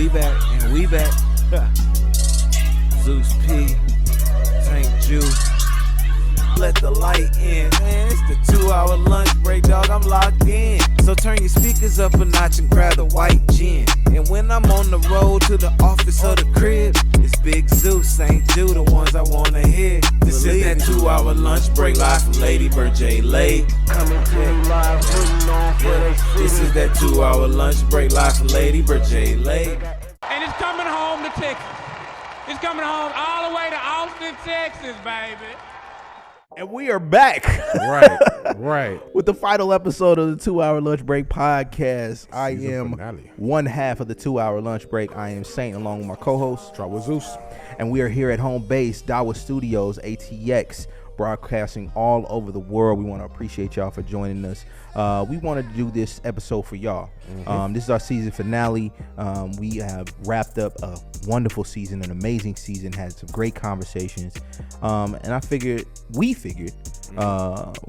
back, and we back. Zeus P, Saint Jew. Let the light in, man. It's the 2-hour lunch break, dog. I'm locked in. So turn your speakers up a notch and grab the white gin. And when I'm on the road to the office or the crib, it's Big Zeus, Saint Jew, the ones I wanna hear. This is that 2-hour lunch break live from Lady Bird J. Late. Coming to you live, putting on for the city. This is that 2-hour lunch break live from Lady Bird J. Late. And it's coming home to Texas. It's coming home all the way to Austin, Texas, baby. And we are back. Right. With the final episode of the 2-hour lunch break podcast. I Season am finale. one half of the 2-hour lunch break. I am Saint along with my co-host. Start with Zeus. And we are here at home base, Dawa Studios, ATX, broadcasting all over the world. We want to appreciate y'all for joining us. We wanted to do this episode for y'all. This is our season finale. We have wrapped up a wonderful season, an amazing season, had some great conversations. And we figured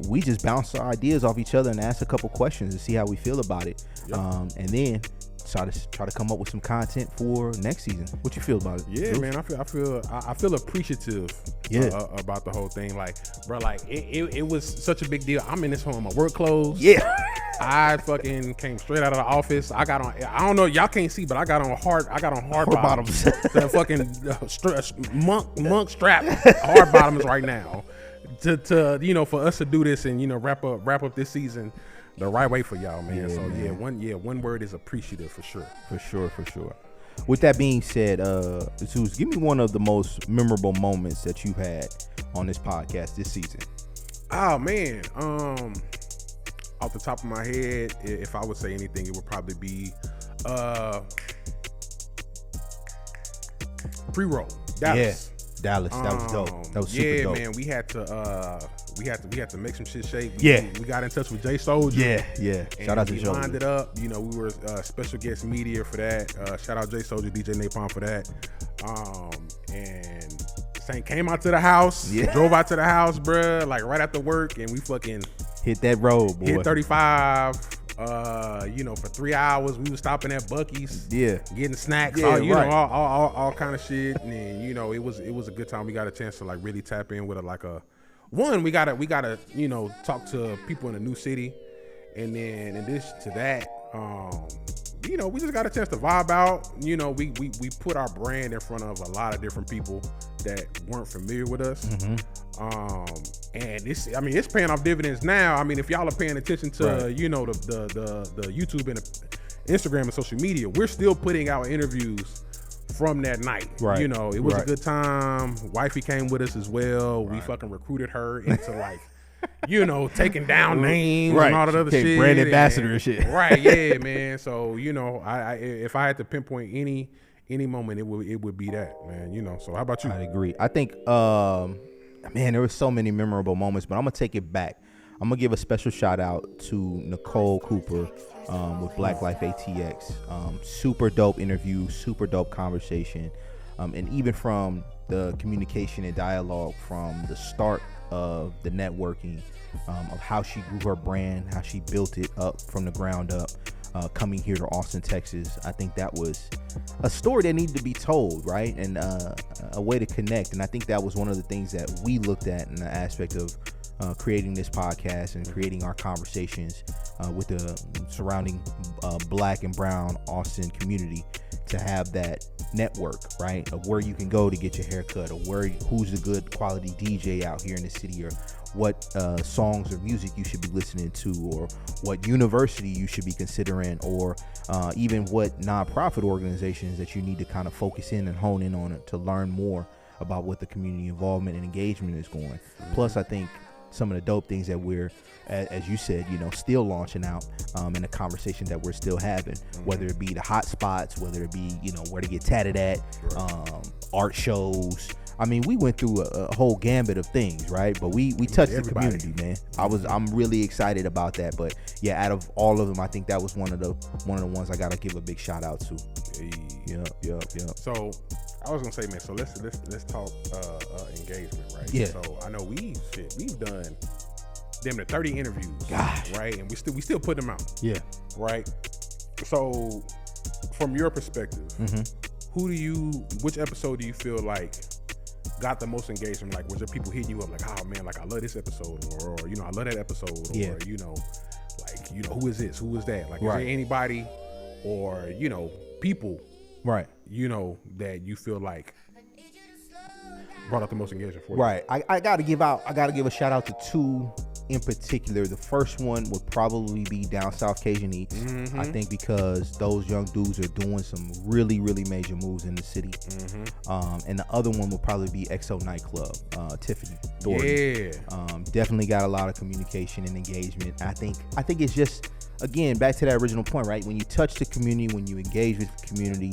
we just bounce our ideas off each other and ask a couple questions and see how we feel about it. Yep. And then try to come up with some content for next season. What you feel about it? Yeah, Bruce? man, I feel appreciative about the whole thing. Like, bro, like it was such a big deal. I'm in this home, my work clothes. Yeah. I fucking came straight out of the office. I got on, I don't know, y'all can't see, but I got on hard bottoms. The fucking monk strap hard bottoms right now. To for us to do this and wrap up this season the right way for y'all, man. One word is appreciative for sure. For sure. With that being said, Zeus, give me one of the most memorable moments that you've had on this podcast this season. Oh man, off the top of my head, if I would say anything, it would probably be pre-roll Dallas. Yeah. Dallas, that was dope. That was super dope. Yeah, man, we had to make some shit shake. We got in touch with Jay Soldier. Yeah. Shout out to Jay. We lined it up. We were special guest media for that. Shout out Jay Soldier, DJ Napalm for that. And Saint came out to the house, drove out to the house, bruh, like right after work, and we fucking hit that road, boy. Hit 35. For 3 hours we was stopping at Buc-ee's, getting snacks, all kind of shit, and then, it was a good time. We got a chance to like really tap in with we gotta talk to people in a new city, and then in addition to that, we just got a chance to vibe out. We put our brand in front of a lot of different people that weren't familiar with us. And it's paying off dividends now. I mean, if y'all are paying attention to, the YouTube and the Instagram and social media, we're still putting out interviews from that night. Right. It was a good time. Wifey came with us as well. Right. We fucking recruited her into like, taking down names and all that other shit. Brand ambassador and shit. Right. Yeah, man. So, I if I had to pinpoint any moment, it would be that, man. So how about you? I agree. I think, man, there were so many memorable moments, but I'm going to take it back. I'm going to give a special shout out to Nicole Cooper with Black Life ATX. Super dope interview, super dope conversation. And even from the communication and dialogue from the start of the networking, of how she grew her brand, how she built it up from the ground up, coming here to Austin, Texas. I think that was a story that needed to be told, right? And a way to connect. And I think that was one of the things that we looked at in the aspect of creating this podcast and creating our conversations with the surrounding Black and brown Austin community, to have that network, right, of where you can go to get your haircut, or who's a good quality DJ out here in the city, or what songs or music you should be listening to, or what university you should be considering, or even what nonprofit organizations that you need to kind of focus in and hone in on it to learn more about what the community involvement and engagement is going. Plus, I think some of the dope things that we're, as you said, still launching out, and the conversation that we're still having, whether it be the hot spots, whether it be, where to get tatted at, art shows. I mean, we went through a whole gambit of things, right? But we touched the community, man. I'm really excited about that. But yeah, out of all of them, I think that was one of the ones I gotta give a big shout out to. Yep. So I was gonna say, man. So let's talk engagement, right? Yeah. So I know we've done them to 30 interviews, Gosh. right? And we still put them out. Yeah. Right. So from your perspective, which episode do you feel like got the most engagement? Like, was there people hitting you up like, oh man, like I love this episode, or I love that episode, or who is this, who is that? Like, is there anybody or people, right? That you feel like brought out the most engagement for you? Right. I gotta give a shout out to two in particular. The first one would probably be Down South Cajun Eats. I think because those young dudes are doing some really, really major moves in the city. And the other one would probably be XO Nightclub, Tiffany Thornton. Yeah. Definitely got a lot of communication and engagement. I think it's just, again, back to that original point, right? When you touch the community, when you engage with the community,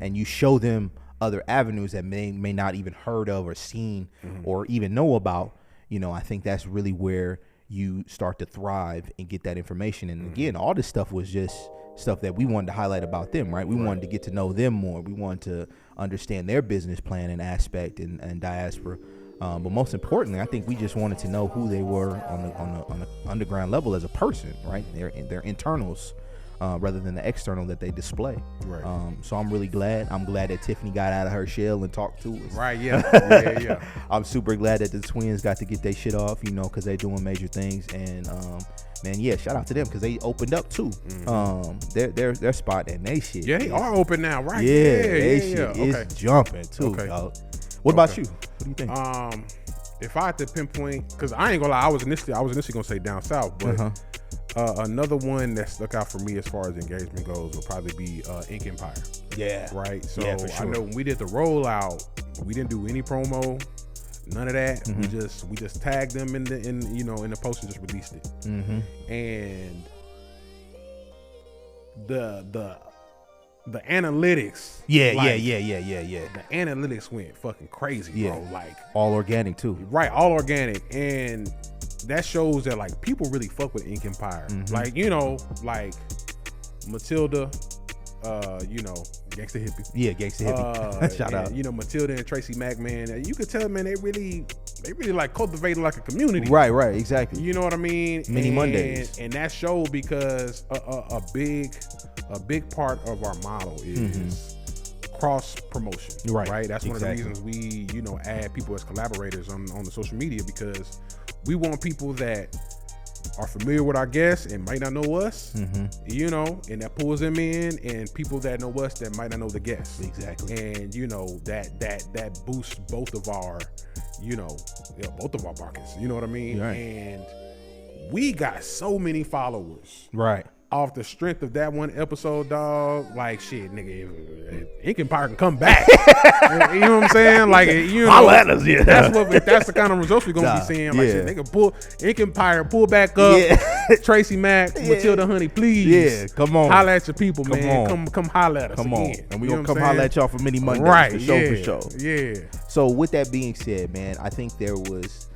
and you show them other avenues that may not even heard of or seen or even know about, I think that's really where you start to thrive and get that information. And again, all this stuff was just stuff that we wanted to highlight about them, right? We wanted to get to know them more. We wanted to understand their business plan and aspect and diaspora. But most importantly, I think we just wanted to know who they were on the underground level as a person, right? Their internals, rather than the external that they display. Right. So I'm really glad. I'm glad that Tiffany got out of her shell and talked to us. Right. Yeah. I'm super glad that the twins got to get their shit off, because they're doing major things. And man, yeah, shout out to them because they opened up too. Their spot and they shit. Yeah, they are open now, right? Yeah, they shit is jumping too. Okay. Dog. What about you? What do you think? If I had to pinpoint, because I ain't gonna lie, I was initially gonna say Down South, but another one that stuck out for me as far as engagement goes would probably be Ink Empire. Yeah. Right. So yeah, for sure. I know when we did the rollout, we didn't do any promo, none of that. We just tagged them in the post and just released it. And the analytics. Yeah. The analytics went fucking crazy, bro. Like all organic too. Right, all organic. And that shows that like people really fuck with Ink Empire. Like, like Matilda, Gangsta Hippie. Yeah, Gangsta Hippie. Shout out. Matilda and Tracy Mack, man. You could tell, man, they really like cultivated like a community. Right, exactly. You know what I mean? Mini Mondays. And that showed because a big part of our model is cross promotion. Right. That's one of the reasons we, add people as collaborators on the social media, because we want people that are familiar with our guests and might not know us, and that pulls them in, and people that know us that might not know the guests. Exactly. And that boosts both of our markets. You know what I mean? Right. And we got so many followers. Right. Off the strength of that one episode, dog, like shit, nigga, Ink Empire can come back. You know what I'm saying? Like, that's the kind of results we're gonna be seeing. Like, shit, nigga, pull Ink Empire, pull back up. Tracy Mack, Matilda, honey, please. Yeah, come on. Holla at your people, man. Come holla at us. Come on, again. and we gonna come holla at y'all for Mini Mondays, right? For sure. Yeah. So with that being said, man, I think there was,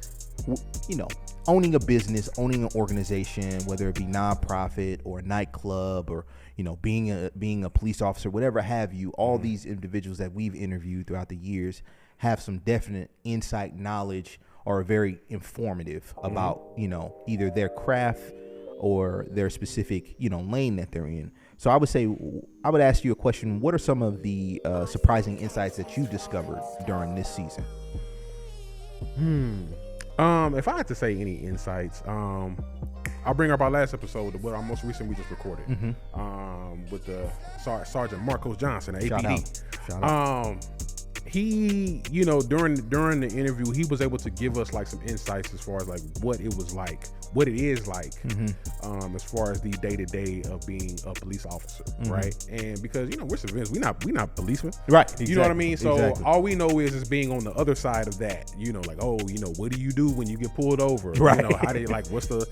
owning a business, owning an organization, whether it be nonprofit or a nightclub or, being a police officer, whatever have you, all these individuals that we've interviewed throughout the years have some definite insight, knowledge, or are very informative about, either their craft or their specific, lane that they're in. So I would ask you a question. What are some of the surprising insights that you discovered during this season? If I had to say any insights, I'll bring up our last episode, what our most recent we just recorded, with the Sergeant Marcos Johnson at APD. Shout out. He, during the interview, he was able to give us like some insights as far as like what it was like, what it is like, as far as the day-to-day of being a police officer, right? And because we're civilians, we not policemen, right? Exactly. You know what I mean? So all we know is being on the other side of that. What do you do when you get pulled over? Right. How do you, what's the,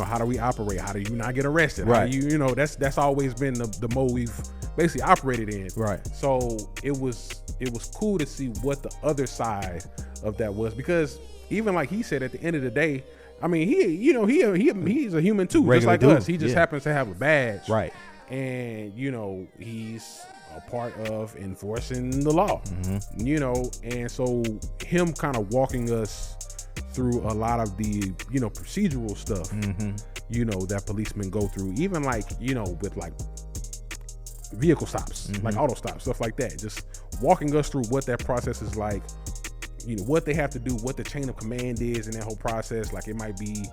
how do we operate? How do you not get arrested? Right. How do you, that's always been the mode we've basically operated in. Right. So it was cool to see what the other side of that was, because even like he said, at the end of the day, I mean, he's a human too, regular just like dude. us. He just happens to have a badge, right? And he's a part of enforcing the law, and so him kind of walking us through a lot of the procedural stuff, that policemen go through, even like with like vehicle stops, like auto stops, stuff like that. Just walking us through what that process is like, you know, what they have to do, what the chain of command is in that whole process. Like it might be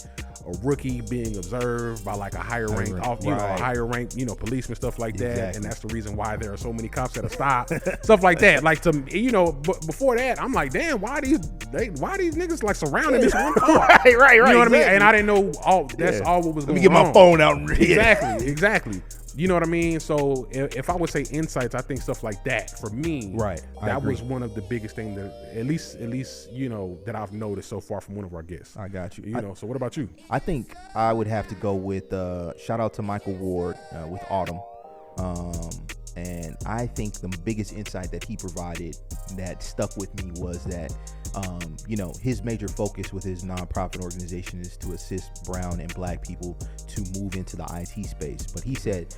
a rookie being observed by like a higher rank, you know, a higher rank, you know, policeman, stuff like that. And that's the reason why there are so many cops at a stop, stuff like that. Like to, you know, but before that, I'm like, damn, why these niggas like surrounding this one car? right. You know what exactly. I mean? And I didn't know that's all what was going on. Let me get my phone out and read. Exactly. You know what I mean? So if I would say insights, I think stuff like that for me, that was one of the biggest things that at least you know that I've noticed so far from one of our guests. I got you. You know. So what about you? I think I would have to go with shout out to Michael Ward with Autumn. And I think the biggest insight that he provided that stuck with me was that, you know, his major focus with his nonprofit organization is to assist brown and black people to move into the IT space. But he said,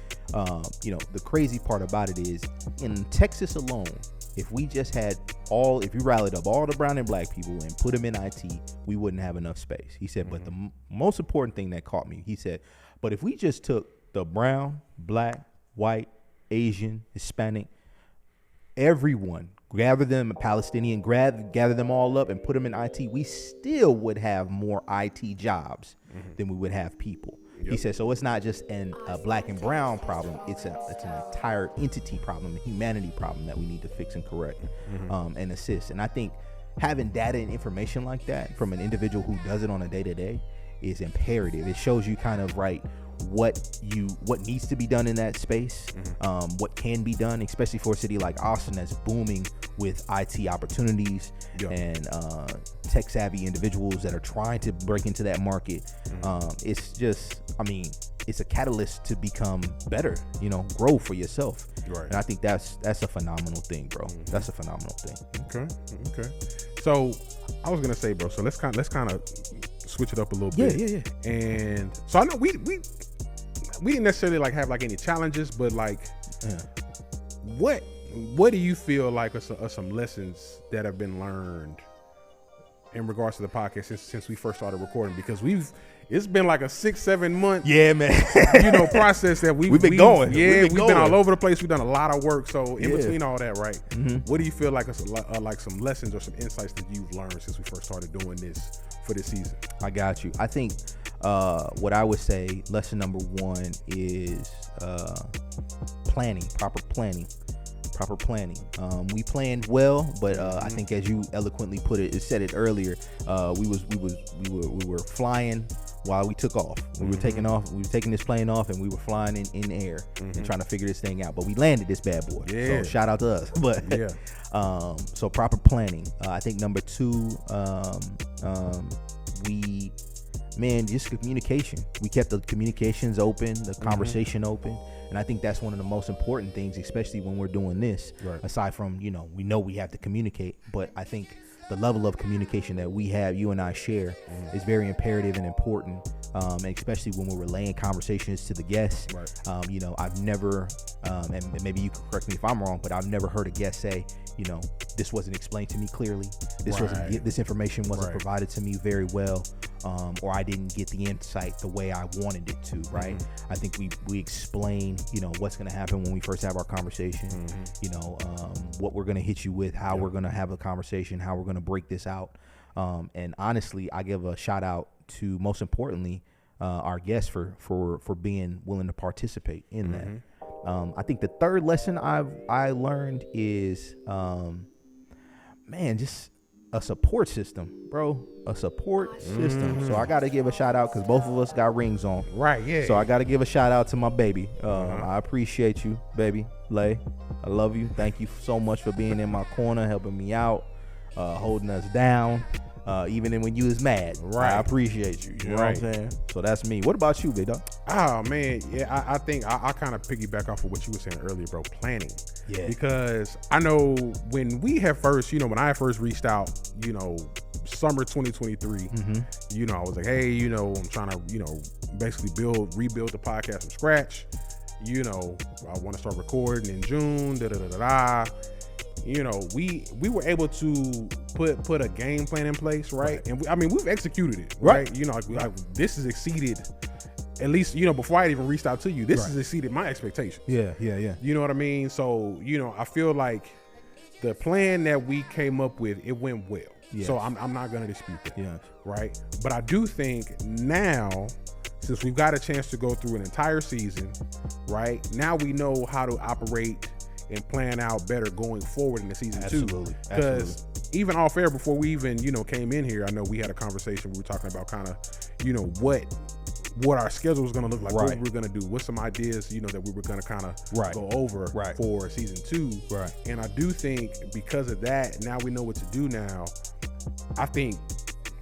you know, the crazy part about it is in Texas alone, if we just had if you rallied up all the brown and black people and put them in IT, we wouldn't have enough space. He said, but the most important thing that caught me, he said, but if we just took the brown, black, white, Asian, Hispanic, everyone, gather them, Palestinian, gather them all up and put them in IT, we still would have more IT jobs than we would have people. He said, so it's not just a black and brown problem, it's an entire entity problem, a humanity problem that we need to fix and correct and assist. And I think having data and information like that from an individual who does it on a day-to-day is imperative. It shows you kind of what needs to be done in that space, what can be done, especially for a city like Austin that's booming with IT opportunities and tech savvy individuals that are trying to break into that market. It's just, I mean, it's a catalyst to become better, you know, grow for yourself. And I think that's a phenomenal thing, bro. That's a phenomenal thing. Okay. So I was gonna say, bro, so let's kind of switch it up a little bit. Yeah. And so I know we didn't necessarily like have like any challenges, but like what do you feel like are some lessons that have been learned in regards to the podcast since we first started recording? Because it's been like a 6-7 month process that we've been going. Yeah, we've been all over the place. We've done a lot of work. So in between all that, right? What do you feel like are like some lessons or some insights that you've learned since we first started doing this for this season? I got you. I think what I would say, lesson number one is planning, proper planning. We planned well, but I think as you eloquently said it earlier, we were flying while we took off. We were taking off. We were taking this plane off, and we were flying in air and trying to figure this thing out. But we landed this bad boy. So shout out to us. But so proper planning. I think number two, just communication. We kept the communications open, the conversation open. And I think that's one of the most important things, especially when we're doing this, aside from, you know we have to communicate. But I think the level of communication that you and I share is very imperative and important, and especially when we're relaying conversations to the guests. I've never, and maybe you can correct me if I'm wrong, but I've never heard a guest say, this wasn't explained to me clearly. This information wasn't provided to me very well, or I didn't get the insight the way I wanted it to. Right? I think we explain, what's going to happen when we first have our conversation. What we're going to hit you with, how we're going to have a conversation, how we're going to break this out. And honestly, I give a shout out to, most importantly, our guests for being willing to participate in that. I think the third lesson I learned is, just a support system, bro. A support system. So I got to give a shout out because both of us got rings on. Right, yeah. So I got to give a shout out to my baby. I appreciate you, baby. Lay, I love you. Thank you so much for being in my corner, helping me out, holding us down. Even when you was mad, I appreciate you. You know what I'm saying? So that's me. What about you, big dog? Oh man, yeah. I think I kind of piggyback off of what you were saying earlier, bro. Planning. Yeah. Because I know when we had first, when I first reached out, summer 2023, I was like, hey, I'm trying to, basically rebuild the podcast from scratch. I want to start recording in June. We were able to put a game plan in place, right? And we've executed it, right? This has exceeded at least, before I even reached out to you, this has exceeded my expectations. Yeah. You know what I mean? So, I feel like the plan that we came up with, it went well. Yes. So I'm not going to dispute that. Yeah. Right. But I do think now, since we've got a chance to go through an entire season, right, now we know how to operate and plan out better going forward in the season 2. Because even off air, before we even, came in here, I know we had a conversation. We were talking about kind of, what our schedule was going to look like, what we were going to do, what's some ideas, that we were going to kind of go over for season 2. Right. And I do think because of that, now we know what to do now. I think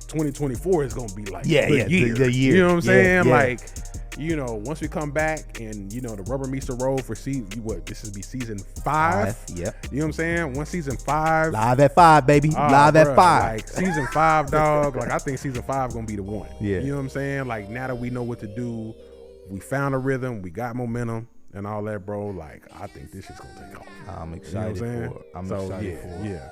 2024 is going to be like the year. You know what I'm saying? Yeah. Like, once we come back and, the rubber meets the road for this will be season 5. Yep. You know what I'm saying? Once season 5. Live at 5, baby. Live at 5. Like season 5, dog. Like I think season 5 going to be the one. Yeah. You know what I'm saying? Like now that we know what to do, we found a rhythm, we got momentum and all that, bro. Like I think this shit's going to take off. I'm excited for it. Excited for it. Yeah.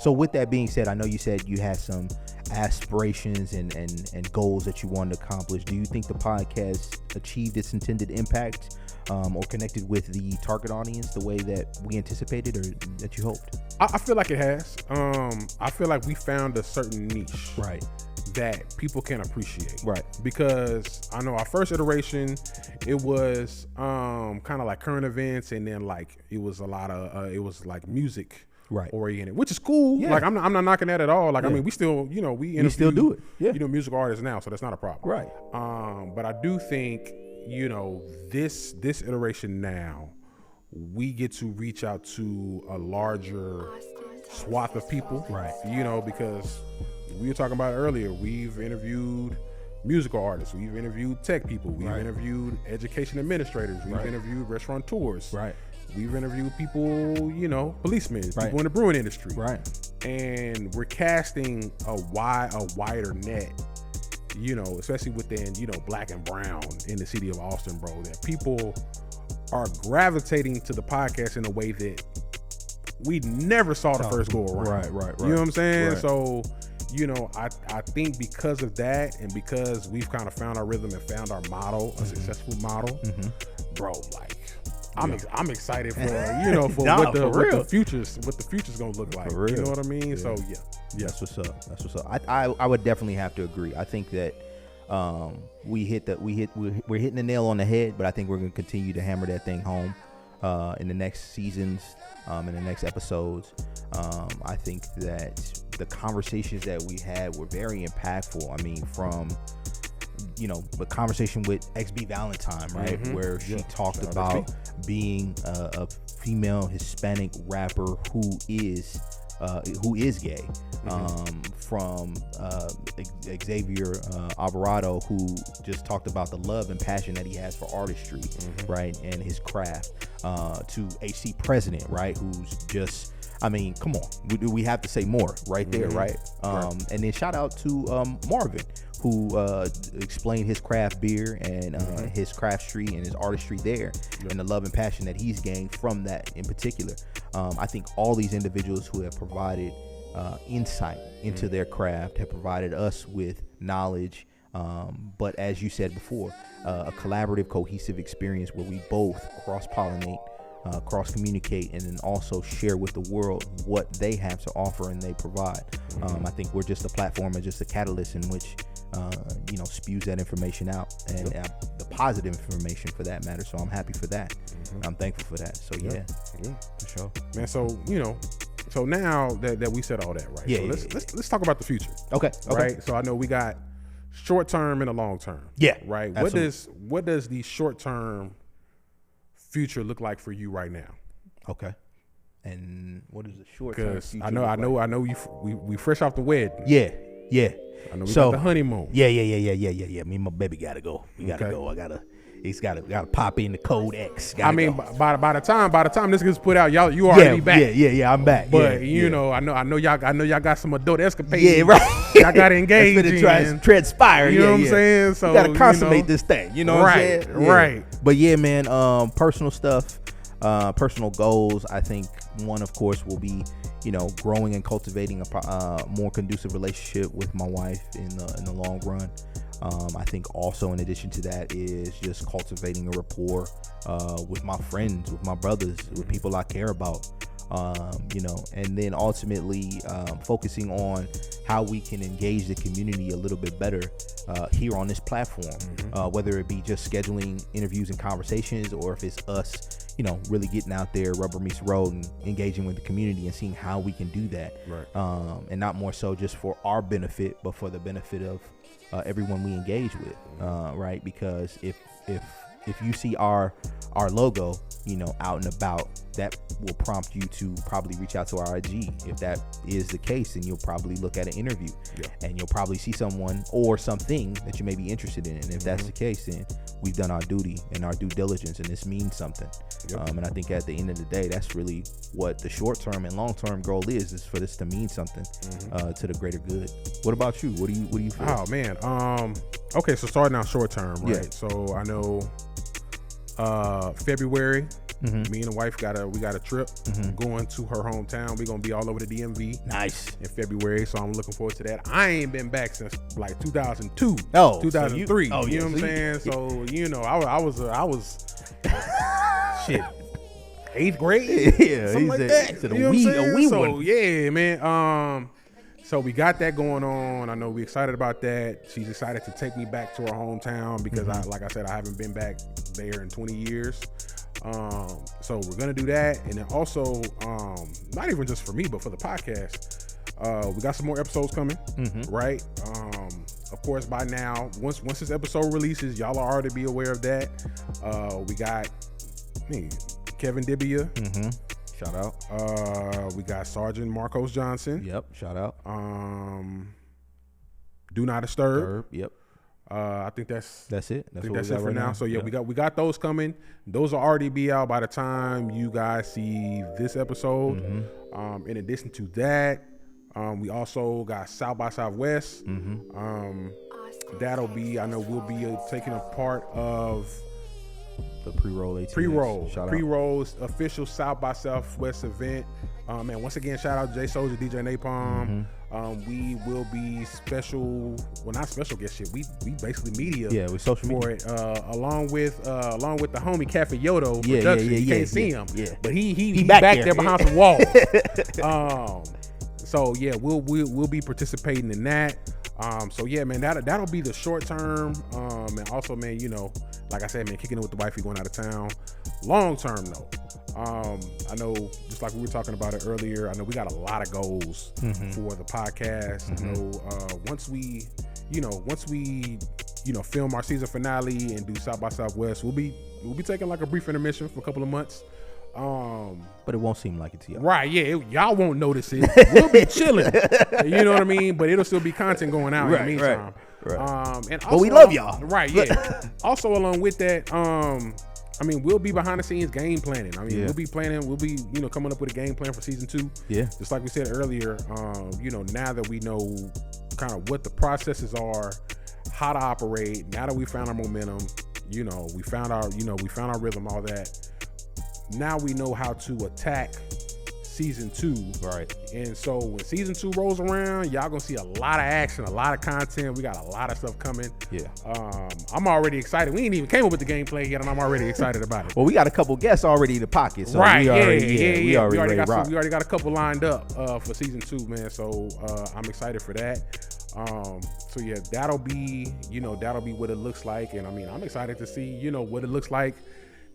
So with that being said, I know you said you had some aspirations and goals that you wanted to accomplish. Do you think the podcast achieved its intended impact or connected with the target audience the way that we anticipated or that you hoped? I feel like it has. I feel like we found a certain niche. Right. That people can appreciate. Right. Because I know our first iteration, it was kind of like current events and then like it was a lot of it was like music oriented, which is cool. Yeah. Like I'm not knocking that at all. Like I mean, we still, we still do it. Yeah. Musical artists now, so that's not a problem. Right. But I do think, this iteration now, we get to reach out to a larger swath of people. Right. Because we were talking about it earlier. We've interviewed musical artists. We've interviewed tech people. We've interviewed education administrators. We've interviewed restaurateurs. Right. We've interviewed people, policemen, people in the brewing industry. Right. And we're casting a wider net, especially within, black and brown in the city of Austin, bro, that people are gravitating to the podcast in a way that we never saw the first go around. Right. You know what I'm saying? Right. So, I think because of that and because we've kind of found our rhythm and found our model, a successful model, bro, like, I'm excited for what the future's gonna look like. You know what I mean? Yeah. So yeah. That's what's up. I would definitely have to agree. I think that we're hitting the nail on the head, but I think we're gonna continue to hammer that thing home in the next seasons, in the next episodes. I think that the conversations that we had were very impactful. I mean, from the conversation with XB Valentine, right? Mm-hmm. Where she talked about being a female Hispanic rapper who is gay. Mm-hmm. From Xavier Alvarado, who just talked about the love and passion that he has for artistry, right? And his craft, to HC President, right? Who's just, I mean, come on, we have to say more right there, right? And then shout out to Marvin, who explained his craft beer and his craftry and his artistry there, and the love and passion that he's gained from that in particular. I think all these individuals who have provided insight into their craft have provided us with knowledge, but as you said before, a collaborative, cohesive experience where we both cross-pollinate, cross-communicate, and then also share with the world what they have to offer and they provide. I think we're just a platform and just a catalyst in which spews that information out, and the positive information for that matter. So I'm happy for that. I'm thankful for that. So yeah, for sure, man. So so now that we said all that, right? Yeah. So let's talk about the future. Okay. Right. So I know we got short term and a long term. Yeah. Right. Absolutely. What does the short term future look like for you right now? Okay. And what is the short term? Because I know we fresh off the wedding. Yeah. I know we got the honeymoon. Yeah. Me and my baby gotta go. We gotta go. He's gotta pop in the code X. By the time this gets put out, you already back. Yeah. I'm back. But I know y'all got some adult escapades. Yeah, right. Y'all got to engage. It's transpire. You know what I'm saying? So you gotta consummate this thing. You know what I'm saying? Right. But yeah, man. Personal stuff, personal goals. I think one, of course, will be growing and cultivating a more conducive relationship with my wife in the long run. I think also in addition to that is just cultivating a rapport with my friends, with my brothers, with people I care about. And then ultimately focusing on how we can engage the community a little bit better here on this platform, whether it be just scheduling interviews and conversations, or if it's us, really getting out there, rubber meets road, and engaging with the community and seeing how we can do that. Right. And not more so just for our benefit, but for the benefit of everyone we engage with, right? Because if you see our logo, out and about, that will prompt you to probably reach out to our IG. If that is the case, then you'll probably look at an interview, and you'll probably see someone or something that you may be interested in. And if that's the case, then we've done our duty and our due diligence, and this means something. And I think at the end of the day, that's really what the short-term and long-term goal is for this to mean something to the greater good. What about you? What do you feel? Oh man. Okay, so starting out short-term, right? Yeah. So I know February, me and the wife got a trip going to her hometown. We're gonna be all over the DMV. Nice. In February, so I'm looking forward to that. I ain't been back since like 2002. 2003. So you know what I'm saying? So I was shit, 8th grade. Yeah, something like that. Said You know what I'm saying? So one. yeah, man. So we got that going on. I know we're excited about that. She's excited to take me back to her hometown because like I said, I haven't been back there in 20 years. So we're gonna do that, and then also, not even just for me, but for the podcast, we got some more episodes coming, right? Of course, by now, once this episode releases, y'all will already be aware of that. We got Kevin Dibia. Shout out. We got Sergeant Marcos Johnson. Yep. Shout out. Do Not Disturb. Yep. I think that's it. I think that's it for now. So yeah, we got those coming. Those will already be out by the time you guys see this episode. In addition to that, we also got South by Southwest. That'll be, I know we'll be taking a part of the pre-roll ATX. Pre-roll's official South by Southwest event. And once again, shout out Jay Soldier, DJ Napalm. We will be not special guest shit. We basically media. Yeah, we social media for it. Along with the homie Cafe Yodo production. You can't see him. Yeah. But he back there behind some walls. So yeah, we'll be participating in that. So yeah, man, that'll be the short term. And also, man, like I said, man, kicking it with the wifey, going out of town. Long term though, I know, just like we were talking about it earlier, I know we got a lot of goals for the podcast. I know once we film our season finale and do South by Southwest, we'll be taking like a brief intermission for a couple of months. But it won't seem like it to y'all. Right, yeah. Y'all won't notice it. We'll be chilling. You know what I mean? But it'll still be content going out in the meantime. Right. And but we love y'all. Right, yeah. Also, along with that, we'll be behind the scenes game planning. We'll be coming up with a game plan for season 2. Yeah. Just like we said earlier, now that we know kind of what the processes are, how to operate, now that we found our momentum, we found our rhythm, all that. Now we know how to attack season 2. Right. And so when season 2 rolls around, y'all gonna see a lot of action, a lot of content. We got a lot of stuff coming. Yeah. I'm already excited. We ain't even came up with the gameplay yet, and I'm already excited about it. Well, we got a couple guests already in the pocket. So right. We already got a couple lined up for season 2, man. So I'm excited for that. So yeah, that'll be what it looks like. And I'm excited to see, what it looks like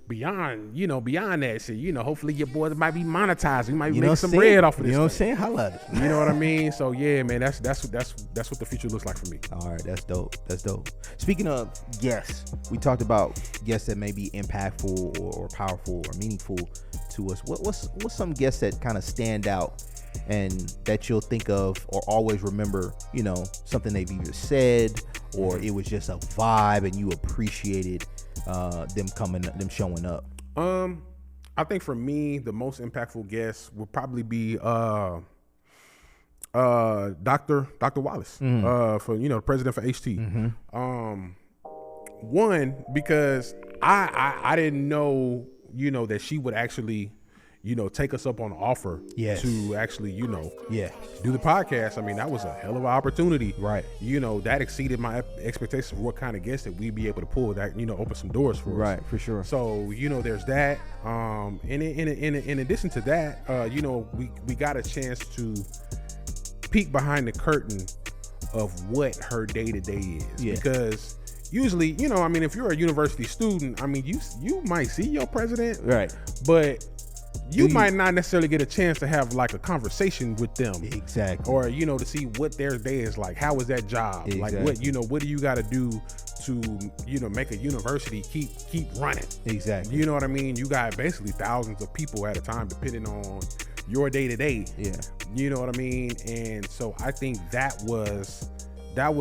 beyond that shit. Hopefully your boys might be monetized. We might make some bread off of this. You know what I'm saying? Holla at us. You know what I mean? So yeah, man, that's what the future looks like for me. All right, that's dope. Speaking of guests, we talked about guests that may be impactful or powerful or meaningful to us. What's some guests that kind of stand out and that you'll think of or always remember, something they've either said or it was just a vibe and you appreciated them showing up? I think for me, the most impactful guest would probably be Dr. Wallace, for the president for HT. One, because I didn't know that she would actually take us up on the offer to actually, do the podcast. I mean, that was a hell of an opportunity. Right. That exceeded my expectations for what kind of guests that we'd be able to pull that, open some doors for us. Right, for sure. So, there's that. In addition to that, we got a chance to peek behind the curtain of what her day-to-day is. Yeah. Because usually, if you're a university student, you might see your president. Right. But you might not necessarily get a chance to have like a conversation with them. Exactly. Or, to see what their day is like. How is that job? Exactly. Like what do you got to do to, make a university keep running? Exactly. You know what I mean? You got basically thousands of people at a time depending on your day to day. Yeah. You know what I mean? And so I think that was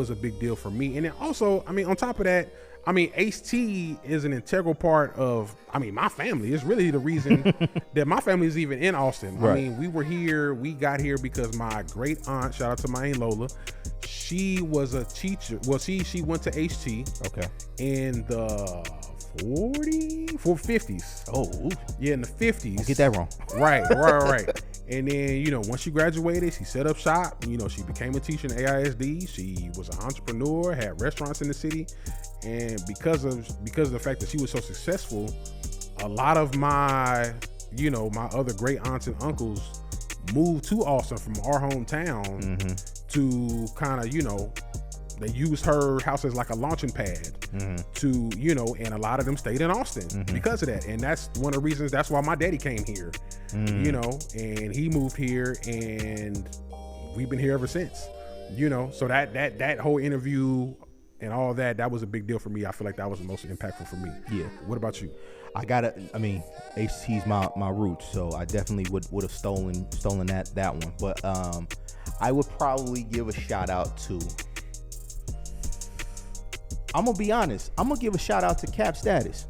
a big deal for me. And then also, on top of that, H-T is an integral part of, my family. It's really the reason that my family is even in Austin. Right. We got here because my great aunt, shout out to my Aunt Lola, she was a teacher. Well, she went to H-T. Okay. In the 50s. Oh. Yeah, in the 50s. Don't get that wrong. Right. And then, once she graduated, she set up shop. She became a teacher in AISD. She was an entrepreneur, had restaurants in the city. And because of the fact that she was so successful, a lot of my other great aunts and uncles moved to Austin from our hometown to kind of, they used her house as like a launching pad to, and a lot of them stayed in Austin because of that. And that's one of the reasons, that's why my daddy came here, and he moved here and we've been here ever since, so that whole interview and all that was a big deal for me. I feel like that was the most impactful for me. Yeah. What about you? HT's my roots, so I definitely would have stolen that one. But I would probably give a shout out to, I'm gonna be honest, I'm gonna give a shout out to Cap Status.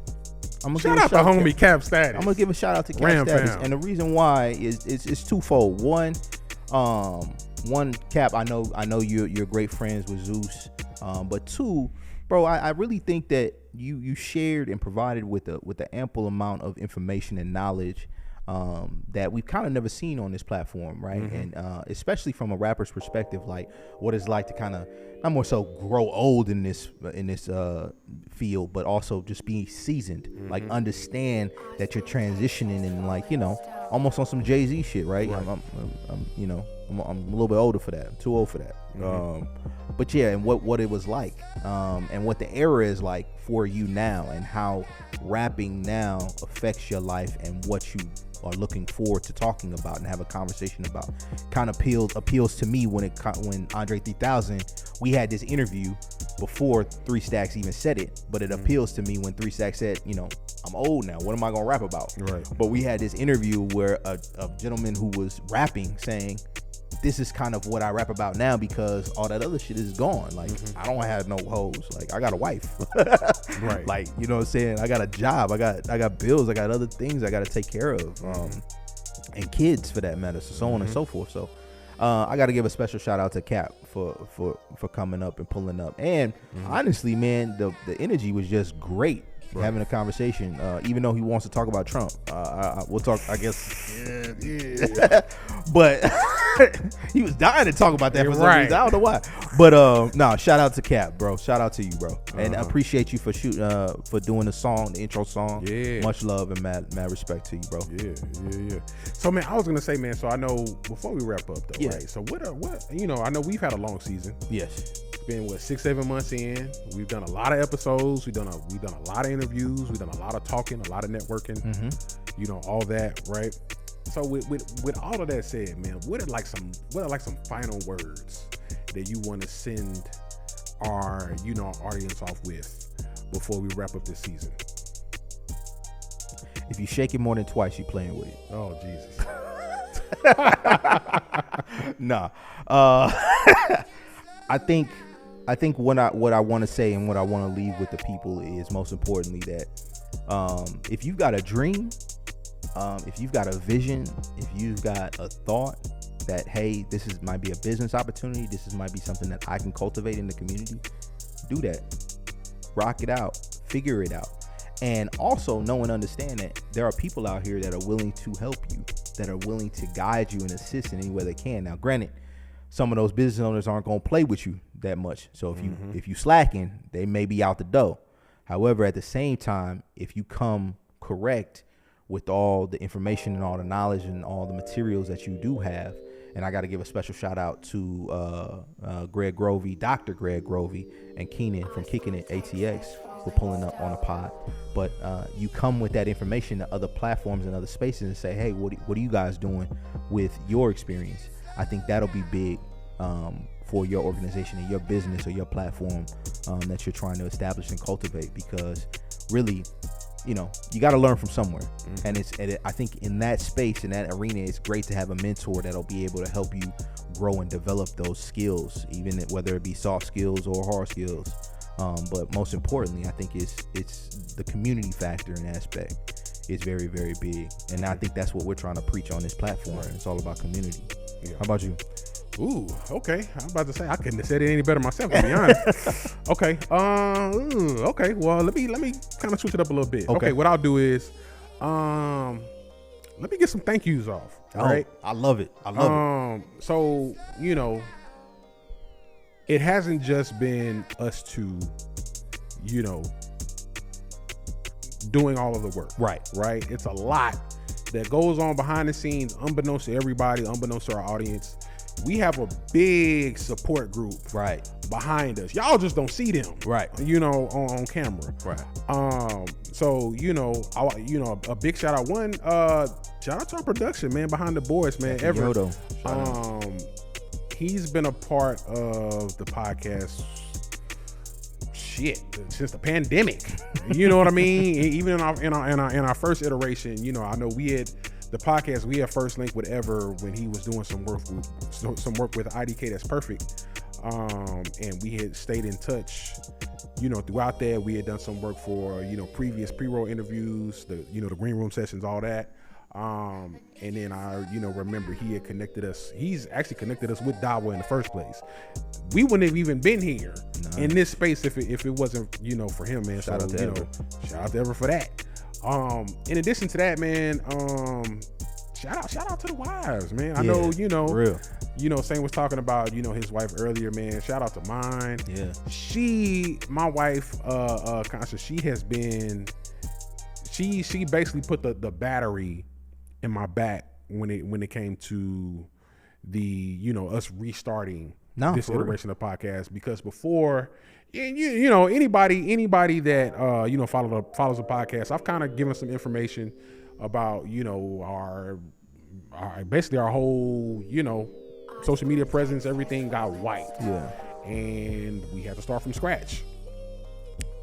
Shout out to homie Cap Status. I'm gonna give a shout out to Cap Status, and the reason why is it's twofold. One, Cap, I know you're great friends with Zeus, but two, bro, I really think that you shared and provided with the ample amount of information and knowledge that we've kind of never seen on this platform, right? And especially from a rapper's perspective, like what it's like to kind of not more so grow old in this field, but also just be seasoned, like understand that you're transitioning and like almost on some Jay-Z shit, right? I'm a little bit older for that. I'm too old for that. But yeah, and what it was like, and what the era is like for you now, and how rapping now affects your life and what you are looking forward to talking about and have a conversation about, kind of appeals to me when Andre 3000, we had this interview before 3 Stacks even said it, but it appeals to me when 3 Stacks said, I'm old now, what am I gonna rap about? Right. But we had this interview where a gentleman who was rapping saying, this is kind of what I rap about now because all that other shit is gone. Like, I don't have no hoes. Like, I got a wife. Right. Like, you know what I'm saying? I got a job. I got bills. I got other things I got to take care of. And kids for that matter. So on and so forth. So I got to give a special shout out to Cap for coming up and pulling up. And honestly, man, the energy was just great. Right. Having a conversation, even though he wants to talk about Trump. We'll talk, I guess. Yeah. But he was dying to talk about that for some reason. I don't know why. But shout out to Cap, bro. Shout out to you, bro. And I appreciate you for doing the intro song. Yeah. Much love and mad respect to you, bro. Yeah. So man, I was gonna say, man, so I know before we wrap up though, right? So what I know we've had a long season. Yes. Been 6-7 months in. We've done a lot of episodes. We've done a lot of interviews. We've done a lot of talking, a lot of networking. All that, right? So with all of that said, man, what are like some final words that you want to send our audience off with before we wrap up this season? If you shake it more than twice, you playing with it. Oh Jesus. Nah. I think what I want to say and what I want to leave with the people is most importantly that if you've got a dream, if you've got a vision, if you've got a thought that, hey, might be a business opportunity, might be something that I can cultivate in the community, do that. Rock it out. Figure it out. And also know and understand that there are people out here that are willing to help you, that are willing to guide you and assist in any way they can. Now, granted, some of those business owners aren't going to play with you that much. So if you slacking, they may be out the door. However, at the same time, if you come correct with all the information and all the knowledge and all the materials that you do have, and I got to give a special shout out to Greg Grovey, Dr. Greg Grovey, and Keenan from Kicking It ATX for pulling up on the pod. But you come with that information to other platforms and other spaces and say, hey, what are you guys doing with your experience? I think that'll be big for your organization and your business or your platform that you're trying to establish and cultivate, because really, you know, you got to learn from somewhere. And I think in that space, in that arena, it's great to have a mentor that'll be able to help you grow and develop those skills, even whether it be soft skills or hard skills. But most importantly, I think it's the community factor and aspect is very, very big. And I think that's what we're trying to preach on this platform. It's all about community. Yeah. How about you? Ooh, okay. I'm about to say I couldn't have said it any better myself, to be honest. Okay. Okay. Well, let me kind of switch it up a little bit. Okay. What I'll do is, let me get some thank yous off. All right. I love it. It. So, you know, it hasn't just been us two, you know, doing all of the work. Right. It's a lot that goes on behind the scenes, unbeknownst to everybody, unbeknownst to our audience. We have a big support group behind us. Y'all just don't see them, you know, on camera. So, you know, a big shout out. Shout out to our production, man, behind the boards, man. He's been a part of the podcast since the pandemic. You know what I mean? Even in our first iteration, you know, I know we had first linked with Ever when he was doing some work with IDK That's Perfect, and we had stayed in touch, you know, throughout that. We had done some work for, you know, previous pre-roll interviews, the green room sessions, all that. And then I, you know, remember he had connected us. He's actually connected us with Dawa in the first place. We wouldn't have even been here in this space if it wasn't, you know, for him, man. Shout out to Ever for that. In addition to that, man, shout out to the wives, man. I know, you know, real. You know, Saint was talking about, you know, his wife earlier, man. Shout out to mine. Yeah. My wife, Constance, she basically put the battery in my back when it came to the, you know, us restarting this iteration of podcast, because before, you know, anybody that you know follows the podcast, I've kind of given some information about, you know, our basically our whole, you know, social media presence. Everything got wiped, and we had to start from scratch.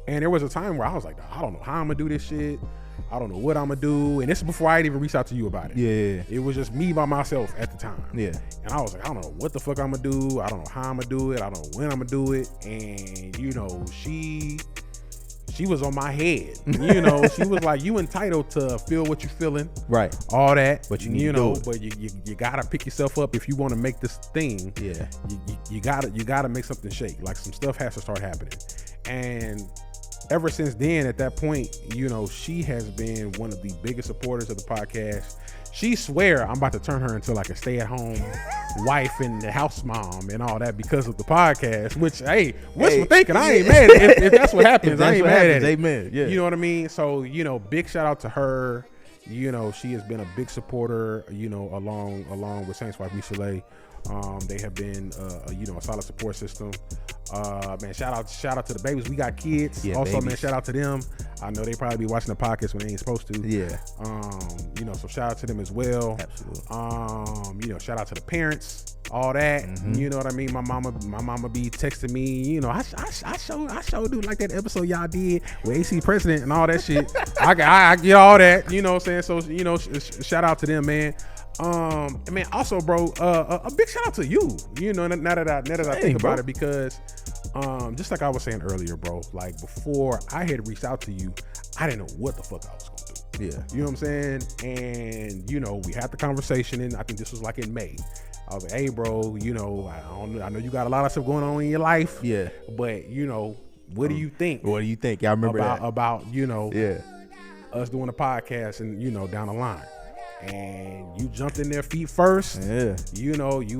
And there was a time where I was like, I don't know how I'm gonna do this shit. I don't know what I'm gonna do. And this is before I even reached out to you about it. Yeah. It was just me by myself at the time. Yeah. And I was like, I don't know what the fuck I'm gonna do. I don't know how I'm gonna do it. I don't know when I'm gonna do it. And, you know, she was on my head. You know, she was like, you entitled to feel what you're feeling. Right. All that. But you need to do it. But you gotta pick yourself up if you want to make this thing. Yeah. You gotta make something shake. Like, some stuff has to start happening. And ever since then, at that point, you know, she has been one of the biggest supporters of the podcast. She swear I'm about to turn her into like a stay-at-home wife and the house mom and all that because of the podcast, which, hey, wishful thinking. I ain't mad if that's what happens. I ain't mad at it. Amen. Yeah. You know what I mean? So, you know, big shout out to her. You know, she has been a big supporter, you know, along with Saint's wife, Michelet. They have been, you know, a solid support system. Man, shout out to the babies. We got kids. Yeah, also, babies. man, shout out to them. I know they probably be watching the podcast when they ain't supposed to. Yeah. You know, so shout out to them as well. Absolutely. You know, shout out to the parents. All that. You know what I mean? My mama be texting me. You know, I sure do like that episode y'all did with AC President and all that shit. I get all that. You know what I'm saying? So, you know, shout out to them, man. Man, also, bro, a big shout out to you. You know, now that I think about it, because just like I was saying earlier, bro, like, before I had reached out to you, I didn't know what the fuck I was gonna do. Yeah. You know what I'm saying? And, you know, we had the conversation, and I think this was like in May. I was like, hey, bro, you know, I know you got a lot of stuff going on in your life. Yeah. But, you know, what do you think? What do you think? Y'all remember about us doing a podcast and down the line. And you jumped in there feet first. Yeah. You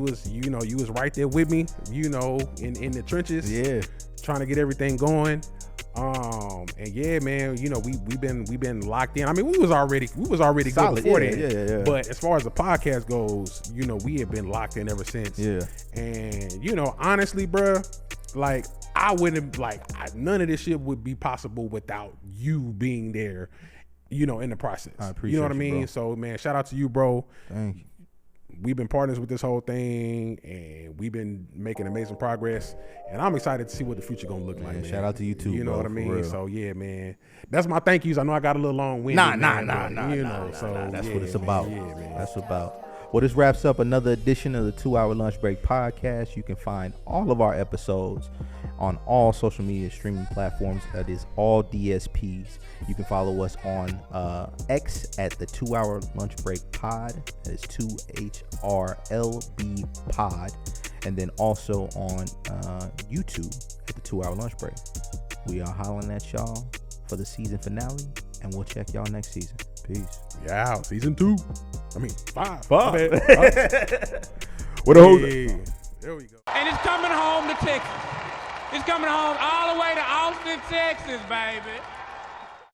was right there with me, in the trenches. Yeah. Trying to get everything going. And yeah, man, we've been locked in. I mean, we was already solid, good before that. Yeah. But as far as the podcast goes, we have been locked in ever since. Yeah. And honestly, bruh, like I wouldn't none of this shit would be possible without you being there, in the process. I appreciate you know what I mean? bro. So man, shout out to you, bro. Thank you. We've been partners with this whole thing, and we've been making amazing progress. And I'm excited to see what the future gonna look like. Man. Shout out to you too. You know bro, what I mean? real. So yeah, man. That's my thank yous. I know I got a little long winded. Nah. That's what it's about. Yeah, man. That's about. Well, this wraps up another edition of the 2 Hour Lunch Break podcast. You can find all of our episodes on all social media streaming platforms. That is all DSPs. You can follow us on X at the 2 Hour Lunch Break Pod. That is 2HRLB Pod. And then also on YouTube at the 2 Hour Lunch Break. We are hollering at y'all for the season finale, and we'll check y'all next season. Peace. Yeah, season 2. I mean, 5. Fuck. What a hold. There we go. And it's coming home to Texas. It's coming home all the way to Austin, Texas, baby.